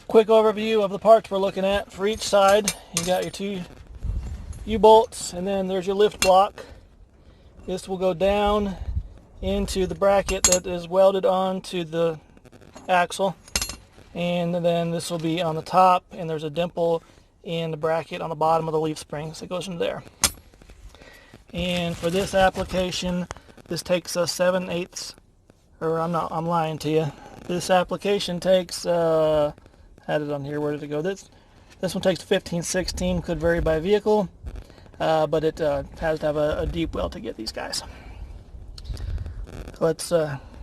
Quick overview of the parts we're looking at. For each side, you got your two U-bolts, and then there's your lift block. This will go down into the bracket that is welded onto the axle, and then this will be on the top, and there's a dimple in the bracket on the bottom of the leaf springs that goes into there. And for this application, this takes us 7/8, or I'm lying to you. This application takes, had it on here, where did it go? This one takes 15/16, could vary by vehicle, but it has to have a deep well to get these guys. Let's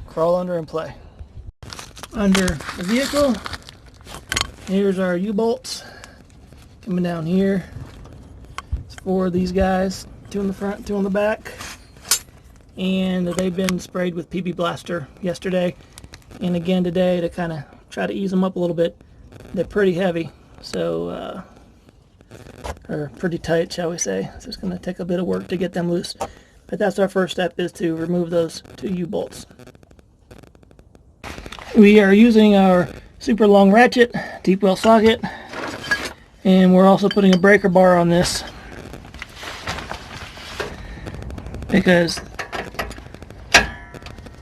crawl under and play. Under the vehicle, here's our U-bolts coming down here. It's 4 of these guys, 2 in the front, 2 on the back, and they've been sprayed with PB Blaster yesterday and again today to kind of try to ease them up a little bit. They're pretty heavy, so or pretty tight, shall we say. So it's going to take a bit of work to get them loose, but that's our first step, is to remove those 2 U-bolts. We are using our super long ratchet deep well socket, and we're also putting a breaker bar on this because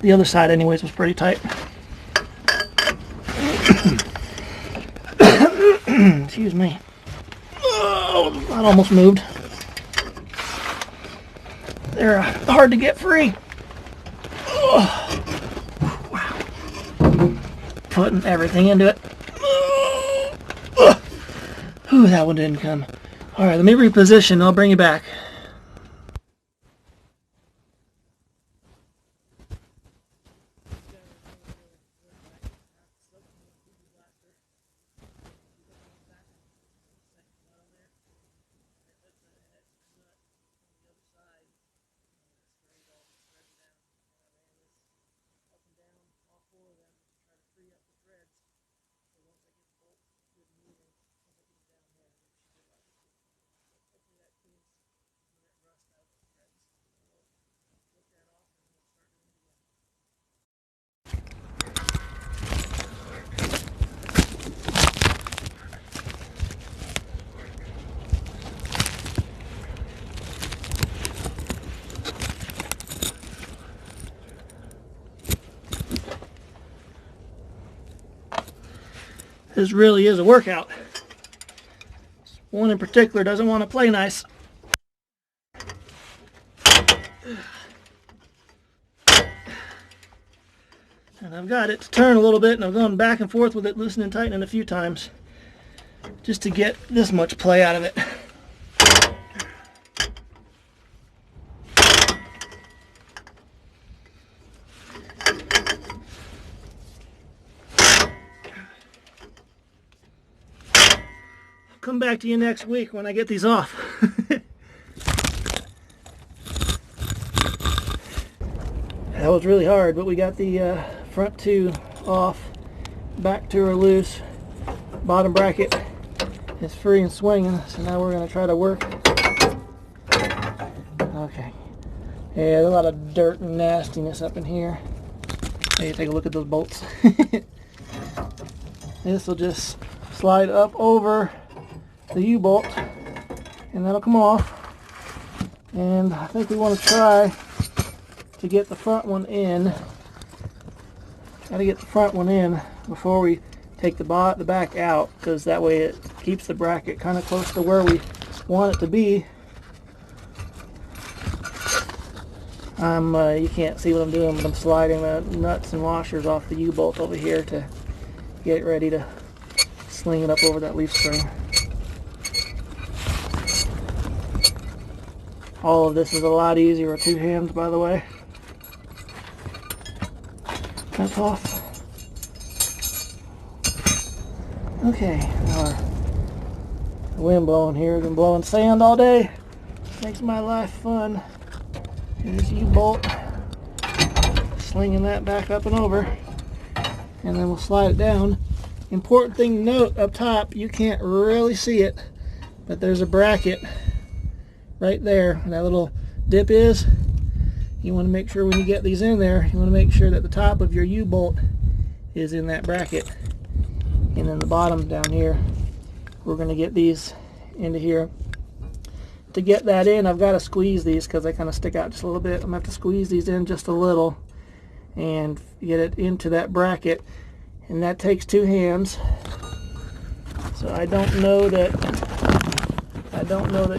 the other side anyways was pretty tight. Excuse me. Oh, that almost moved. They're hard to get free. Oh, wow. Putting everything into it. Ooh, that one didn't come. Alright, let me reposition. I'll bring you back. This really is a workout. One in particular doesn't want to play nice. And I've got it to turn a little bit, and I've gone back and forth with it, loosening and tightening a few times just to get this much play out of it. Come back to you next week when I get these off. That was really hard, but we got the front 2 off, back 2 are loose, bottom bracket is free and swinging, so now we're going to try to work. Okay. Yeah, there's a lot of dirt and nastiness up in here. Hey, take a look at those bolts. This will just slide up over the U-bolt, and that'll come off. And I think we want to try to get the front one in. Try to get the front one in before we take the back out, because that way it keeps the bracket kind of close to where we want it to be. You can't see what I'm doing, but I'm sliding the nuts and washers off the U-bolt over here to get it ready to sling it up over that leaf spring. All of this is a lot easier with 2 hands, by the way. That's off. Okay, now the wind blowing here. Been blowing sand all day. Makes my life fun. Here's the U-bolt. Slinging that back up and over. And then we'll slide it down. Important thing to note up top, you can't really see it, but there's a bracket right there, and that little dip is. You want to make sure when you get these in there, you want to make sure that the top of your U-bolt is in that bracket. and then the bottom down here, we're going to get these into here. To get that in, I've got to squeeze these because they kind of stick out just a little bit. I'm going to have to squeeze these in just a little and get it into that bracket, and that takes 2 hands. So I don't know that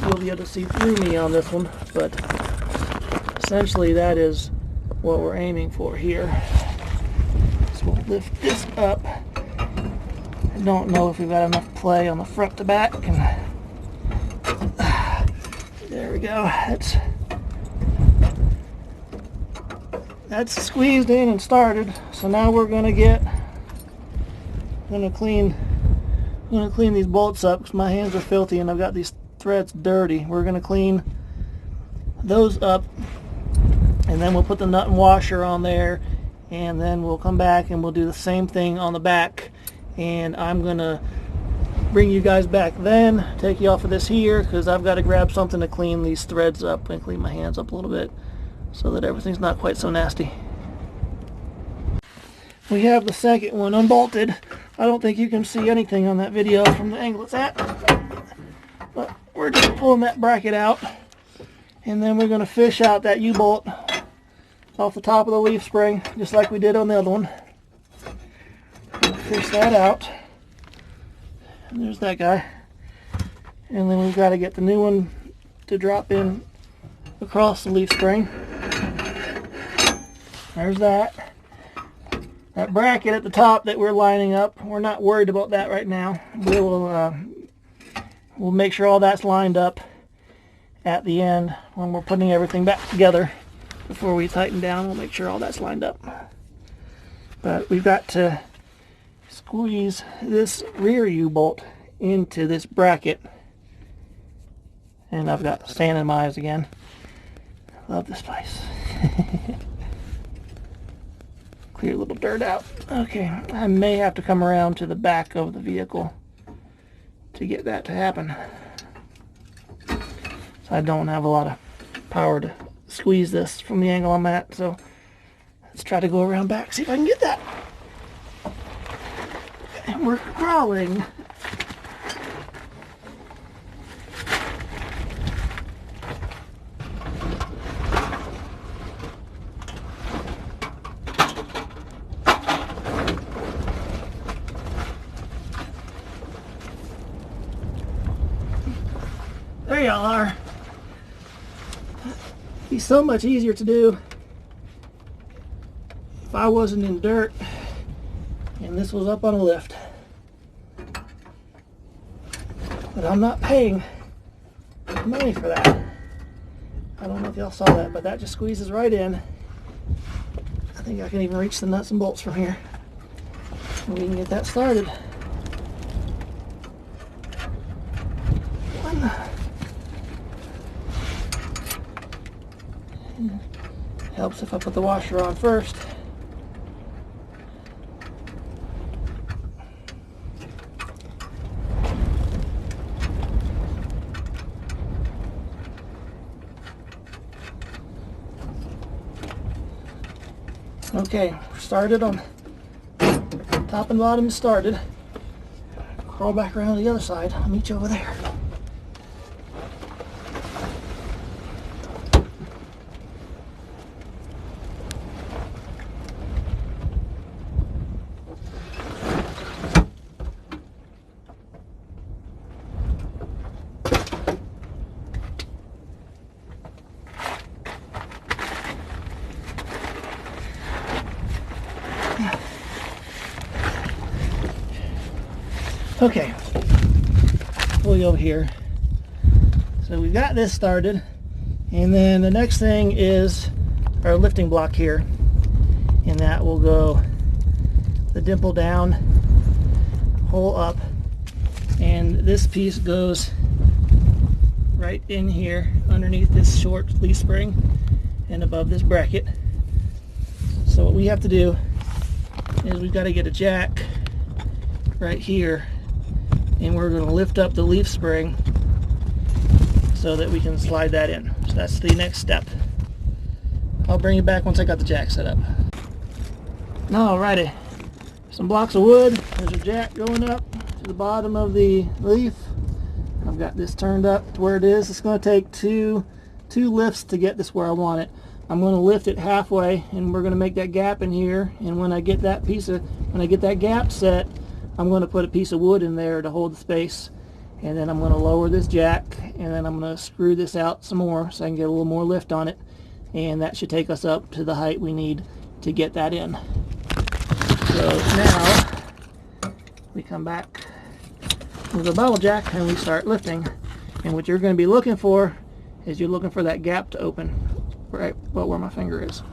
you'll be able to see through me on this one, but essentially that is what we're aiming for here. So we'll lift this up. I don't know if we've got enough play on the front to back, and there we go. That's squeezed in and started. So now we're going to clean these bolts up because my hands are filthy and I've got these threads dirty. We're going to clean those up, and then we'll put the nut and washer on there, and then we'll come back and we'll do the same thing on the back. And I'm going to bring you guys back then, take you off of this here because I've got to grab something to clean these threads up and clean my hands up a little bit so that everything's not quite so nasty. We have the second one unbolted. I don't think you can see anything on that video from the angle it's at, but we're just pulling that bracket out, and then we're going to fish out that U-bolt off the top of the leaf spring just like we did on the other one. Fish that out. And there's that guy. And then we've got to get the new one to drop in across the leaf spring. There's that. That bracket at the top that we're lining up, we're not worried about that right now. We'll make sure all that's lined up at the end when we're putting everything back together. Before we tighten down, we'll make sure all that's lined up. But we've got to squeeze this rear U-bolt into this bracket. And I've got sand in my eyes again. Love this place. Clear a little dirt out. Okay, I may have to come around to the back of the vehicle to get that to happen. So I don't have a lot of power to squeeze this from the angle I'm at, so let's try to go around back, see if I can get that. And we're crawling. There y'all are. It'd be so much easier to do if I wasn't in dirt and this was up on a lift. But I'm not paying money for that. I don't know if y'all saw that, but that just squeezes right in. I think I can even reach the nuts and bolts from here. And we can get that started. Helps if I put the washer on first. Okay, we're started on top and bottom is started. Crawl back around to the other side. I'll meet you over there. Okay, pull you over here. So we've got this started, and then the next thing is our lifting block here, and that will go the dimple down, hole up, and this piece goes right in here underneath this short leaf spring and above this bracket. So what we have to do is we've got to get a jack right here, and we're going to lift up the leaf spring so that we can slide that in. So that's the next step. I'll bring you back once I got the jack set up. Alrighty, some blocks of wood. There's a jack going up to the bottom of the leaf. I've got this turned up to where it is. It's going to take two lifts to get this where I want it. I'm going to lift it halfway, and we're going to make that gap in here. And when I get that gap set, I'm going to put a piece of wood in there to hold the space. And then I'm going to lower this jack, and then I'm going to screw this out some more so I can get a little more lift on it. And that should take us up to the height we need to get that in. So now we come back with a bottle jack and we start lifting. And what you're going to be looking for is you're looking for that gap to open right about where my finger is.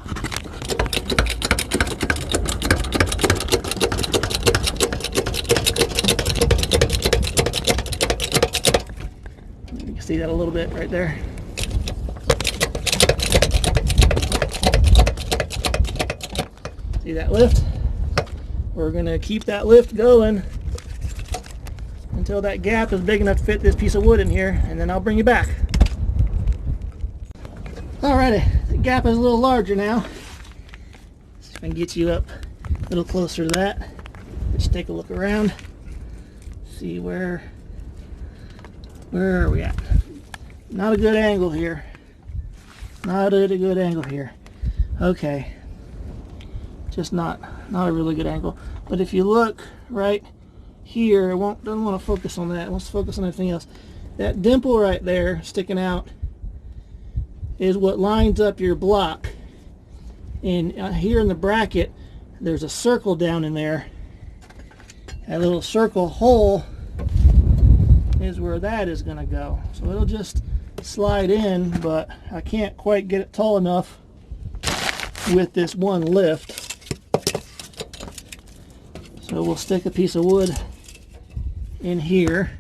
You can see that a little bit right there. See that lift? We're going to keep that lift going until that gap is big enough to fit this piece of wood in here, and then I'll bring you back. Alrighty, the gap is a little larger now. See if I can get you up a little closer to that. Let's take a look around. See where are we at? Not a good angle here. Not at a good angle here. Okay. Just not a really good angle. But if you look right here, doesn't want to focus on that. It wants to focus on everything else. That dimple right there sticking out is what lines up your block. And here in the bracket, there's a circle down in there. That little circle hole is where that is going to go. So it'll just slide in, but I can't quite get it tall enough with this one lift. So we'll stick a piece of wood in here.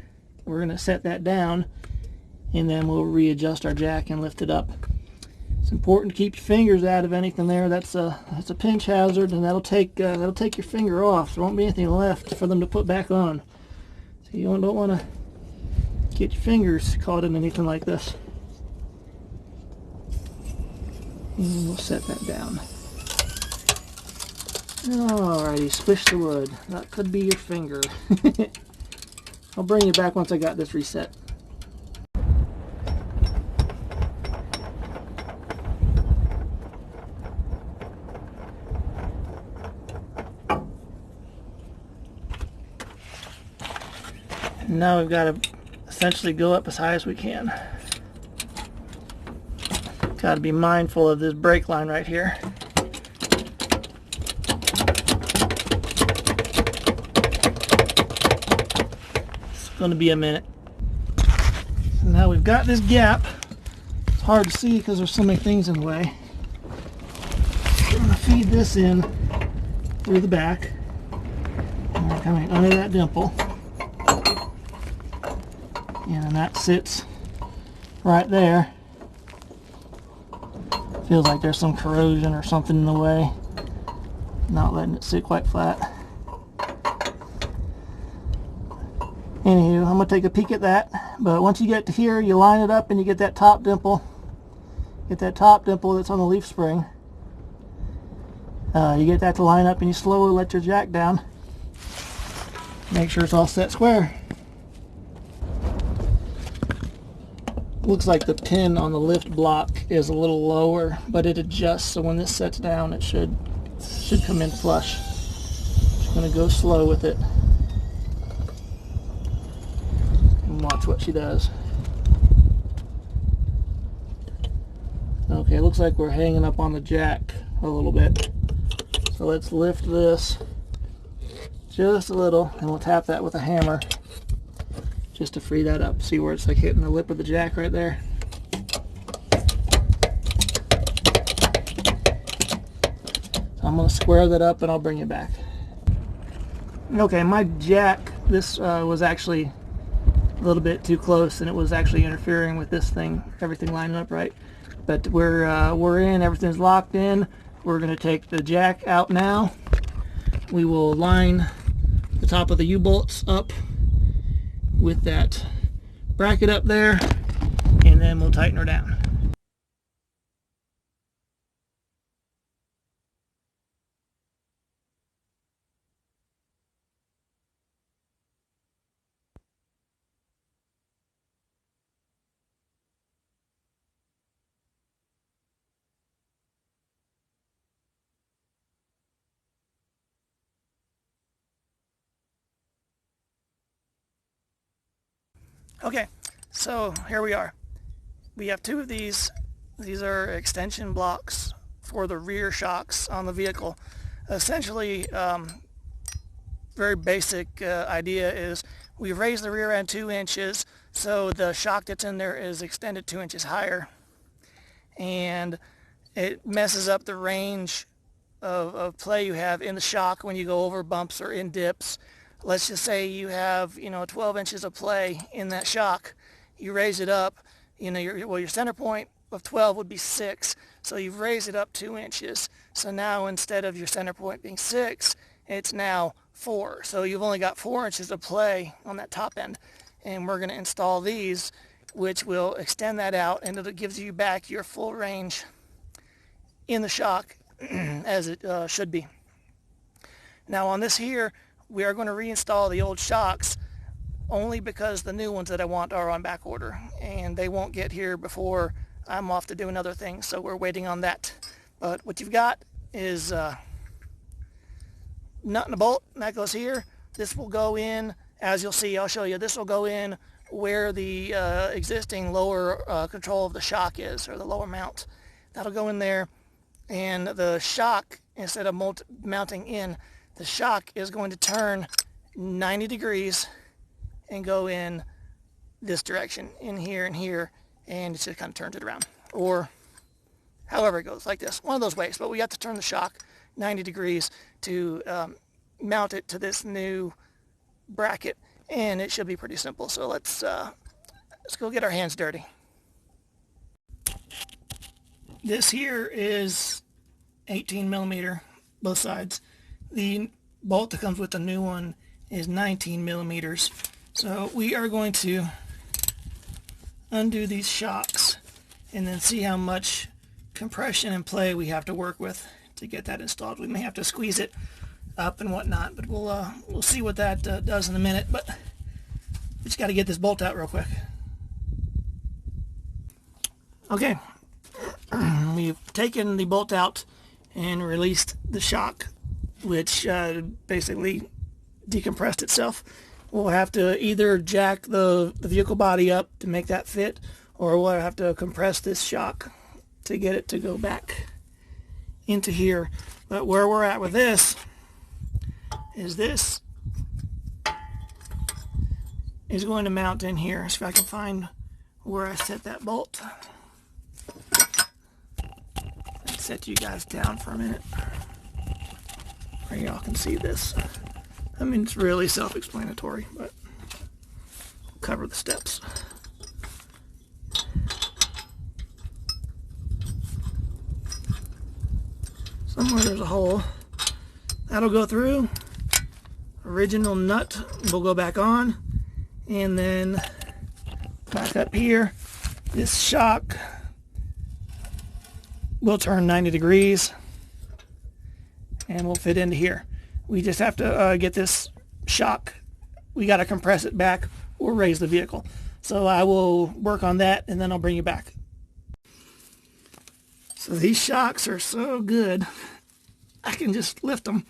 We're going to set that down, and then we'll readjust our jack and lift it up. It's important to keep your fingers out of anything there. That's a pinch hazard, and that'll take your finger off. There won't be anything left for them to put back on. So you don't want to get your fingers caught in anything like this. And we'll set that down. Alrighty, squish the wood. That could be your finger. I'll bring you back once I got this reset. Now we've got to essentially go up as high as we can. Got to be mindful of this brake line right here. It's going to be a minute. So now we've got this gap. It's hard to see because there's so many things in the way. I'm going to feed this in through the back. And we're coming under that dimple. And that sits right there. Feels like there's some corrosion or something in the way, not letting it sit quite flat. Anywho, I'm going to take a peek at that, but once you get to here, you line it up and you get that top dimple. Get that top dimple that's on the leaf spring. You get that to line up and you slowly let your jack down. Make sure it's all set square. Looks like the pin on the lift block is a little lower, but it adjusts, so when this sets down it should come in flush. Just going to go slow with it and watch what she does. Okay, it looks like we're hanging up on the jack a little bit, so let's lift this just a little and we'll tap that with a hammer just to free that up. See where it's like hitting the lip of the jack right there? So I'm going to square that up and I'll bring you back. Okay, my jack, this was actually a little bit too close and it was actually interfering with this thing, everything lining up right. But we're in, everything's locked in. We're going to take the jack out now. We will line the top of the U-bolts up with that bracket up there, and then we'll tighten her down. Okay, so here we are. We have two of these. These are extension blocks for the rear shocks on the vehicle. Essentially, very basic idea is we raise the rear end 2 inches so the shock that's in there is extended 2 inches higher, and it messes up the range of play you have in the shock when you go over bumps or in dips. Let's just say you have 12 inches of play in that shock. You raise it up, your center point of 12 would be 6, so you've raised it up 2 inches. So now instead of your center point being 6, it's now 4. So you've only got 4 inches of play on that top end. And we're going to install these, which will extend that out, and it gives you back your full range in the shock as it should be. Now on this here, we are going to reinstall the old shocks only because the new ones that I want are on back order, and they won't get here before I'm off to do another thing, so we're waiting on that. But what you've got is nut and a bolt, and that goes here. This will go in, as you'll see, I'll show you, this will go in where the existing lower control of the shock is, or the lower mount. That'll go in there, and the shock, instead of mounting in, the shock is going to turn 90 degrees and go in this direction, in here and here, and it just kind of turns it around, or however it goes, like this, one of those ways. But we have to turn the shock 90 degrees to mount it to this new bracket, and it should be pretty simple. So let's go get our hands dirty. This here is 18 millimeter, both sides. The bolt that comes with the new one is 19 millimeters. So we are going to undo these shocks and then see how much compression and play we have to work with to get that installed. We may have to squeeze it up and whatnot, but we'll see what that does in a minute. But we just got to get this bolt out real quick. Okay, we've taken the bolt out and released the shock, which basically decompressed itself. We'll have to either jack the vehicle body up to make that fit, or we'll have to compress this shock to get it to go back into here. But where we're at with this is going to mount in here. So if I can find where I set that bolt. Let's set you guys down for a minute where y'all can see this. I mean, it's really self-explanatory, but we'll cover the steps. Somewhere there's a hole. That'll go through. Original nut will go back on. And then back up here, this shock will turn 90 degrees and will fit into here. We just have to get this shock, we got to compress it back or raise the vehicle. So I will work on that and then I'll bring you back. So these shocks are so good, I can just lift them.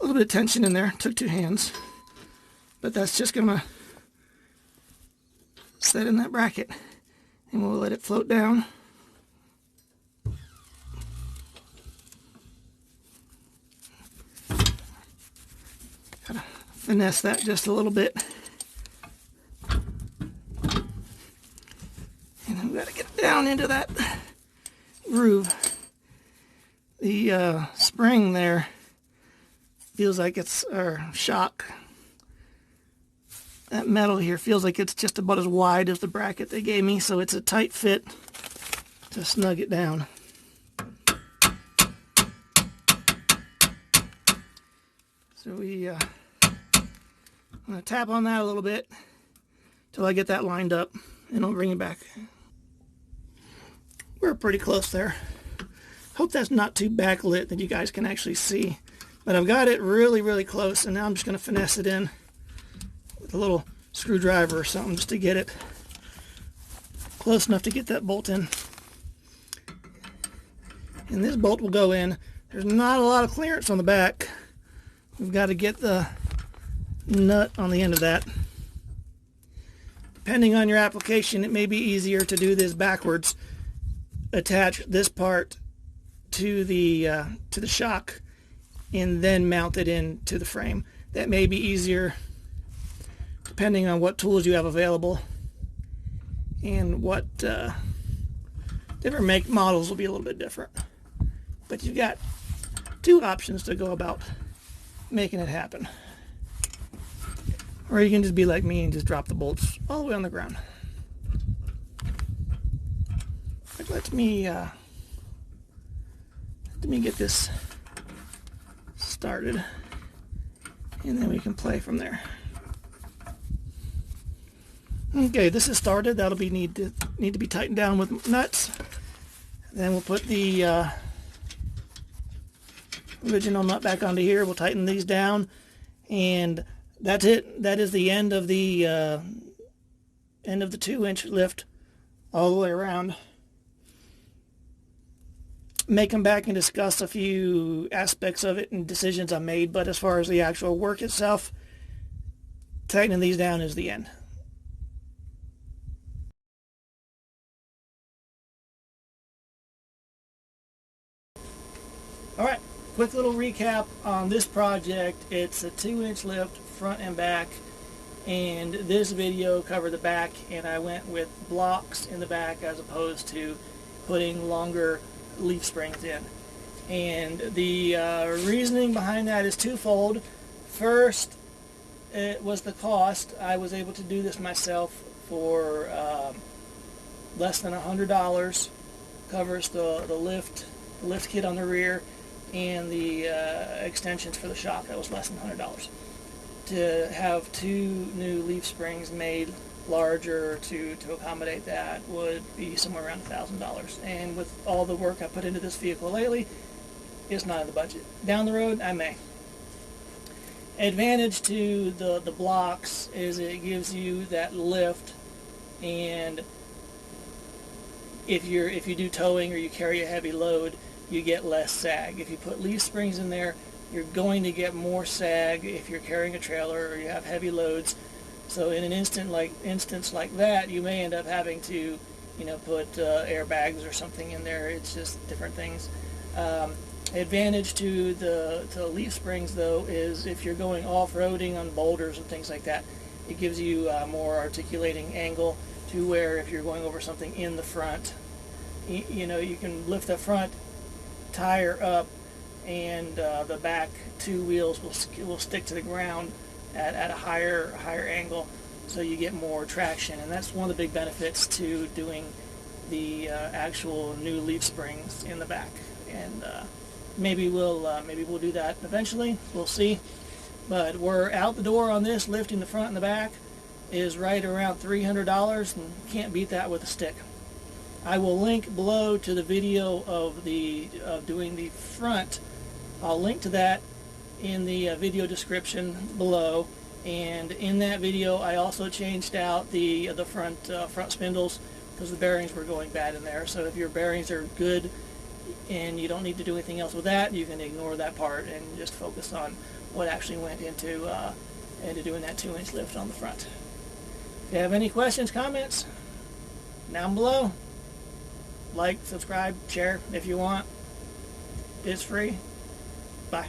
A little bit of tension in there, took 2 hands, but that's just going to set in that bracket and we'll let it float down. Gotta finesse that just a little bit. And then we gotta get down into that groove. The spring there feels like it's, or shock, that metal here feels like it's just about as wide as the bracket they gave me, so it's a tight fit to snug it down. So I'm going to tap on that a little bit till I get that lined up, and I'll bring it back. We're pretty close there. Hope that's not too backlit that you guys can actually see. But I've got it really, really close, and now I'm just going to finesse it in with a little screwdriver or something just to get it close enough to get that bolt in. And this bolt will go in. There's not a lot of clearance on the back. We've got to get the nut on the end of that. Depending on your application, it may be easier to do this backwards. Attach this part to the shock and then mount it into the frame. That may be easier depending on what tools you have available, and what different make models will be a little bit different. But you've got two options to go about making it happen. Or you can just be like me and just drop the bolts all the way on the ground. Let me get this started, and then we can play from there. Okay, this is started. That'll be need to be tightened down with nuts. Then we'll put the original nut back onto here. We'll tighten these down, and that's it. That is the end of the 2-inch lift all the way around. May come back and discuss a few aspects of it and decisions I made, but as far as the actual work itself, tightening these down is the end. Alright, quick little recap on this project. It's a 2-inch lift front and back, and this video covered the back, and I went with blocks in the back as opposed to putting longer leaf springs in. And the reasoning behind that is twofold. First, it was the cost. I was able to do this myself for less than $100. Covers the lift kit on the rear and the extensions for the shock. That was less than $100. To have 2 new leaf springs made larger to accommodate that would be somewhere around $1,000. And with all the work I put into this vehicle lately, it's not in the budget. Down the road, I may. Advantage to the blocks is it gives you that lift, and if you do towing or you carry a heavy load, you get less sag. If you put leaf springs in there, you're going to get more sag if you're carrying a trailer or you have heavy loads. So in an instance like that, you may end up having to, put airbags or something in there. It's just different things. Advantage to the leaf springs, though, is if you're going off-roading on boulders and things like that, it gives you more articulating angle to where if you're going over something in the front, you can lift the front tire up, and the back 2 wheels will stick to the ground at a higher angle, so you get more traction. And that's one of the big benefits to doing the actual new leaf springs in the back. And maybe we'll do that eventually. We'll see. But we're out the door on this. Lifting the front and the back is right around $300, and can't beat that with a stick. I will link below to the video of doing the front. I'll link to that in the video description below. And in that video, I also changed out the front spindles because the bearings were going bad in there. So if your bearings are good and you don't need to do anything else with that, you can ignore that part and just focus on what actually went into doing that 2-inch lift on the front. If you have any questions, comments, down below. Like, subscribe, share if you want. It's free. Bye.